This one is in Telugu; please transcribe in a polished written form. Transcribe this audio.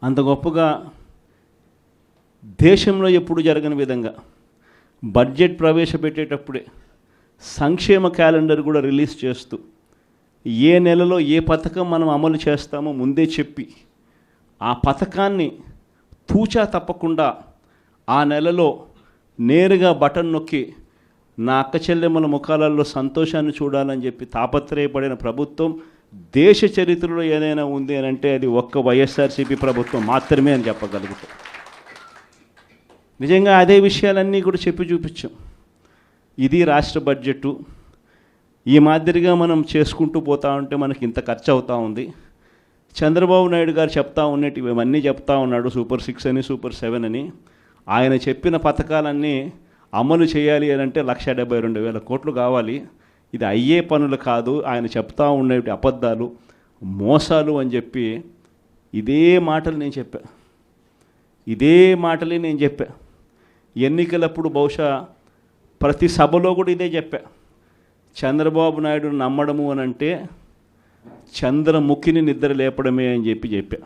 అంత గొప్పగా దేశంలో ఎప్పుడు జరగని విధంగా బడ్జెట్ ప్రవేశపెట్టేటప్పుడే సంక్షేమ క్యాలెండర్ కూడా రిలీజ్ చేస్తూ ఏ నెలలో ఏ పథకం మనం అమలు చేస్తామో ముందే చెప్పి ఆ పథకాన్ని తూచా తప్పకుండా ఆ నెలలో నేరుగా బటన్ నొక్కి నా అక్క చెల్లెమ్మల ముఖాలలో సంతోషాన్ని చూడాలని చెప్పి తాపత్రయపడిన ప్రభుత్వం దేశ చరిత్రలో ఏదైనా ఉంది అని అంటే అది ఒక్క వైఎస్ఆర్సీపీ ప్రభుత్వం మాత్రమే అని చెప్పగలుగుతాం. నిజంగా అదే విషయాలన్నీ కూడా చెప్పి చూపించాం. ఇది రాష్ట్ర బడ్జెటు, ఈ మాదిరిగా మనం చేసుకుంటూ పోతూ ఉంటే మనకి ఇంత ఖర్చు అవుతూ ఉంది. చంద్రబాబు నాయుడు గారు చెప్తా ఉన్నట్టు ఇవన్నీ చెప్తా ఉన్నాడు, సూపర్ 6 అని సూపర్ 7 అని. ఆయన చెప్పిన పథకాలన్నీ అమలు చేయాలి అని అంటే 1,72,000 కోట్లు కావాలి. ఇది అయ్యే పనులు కాదు, ఆయన చెప్తా ఉండేవి అబద్ధాలు, మోసాలు అని చెప్పి ఇదే మాటలు నేను చెప్పా. ఎన్నికలప్పుడు బహుశా ప్రతి సభలో కూడా ఇదే చెప్పా. చంద్రబాబు నాయుడు నమ్మడము అని అంటే చంద్రముఖిని నిద్ర లేపడమే అని చెప్పా.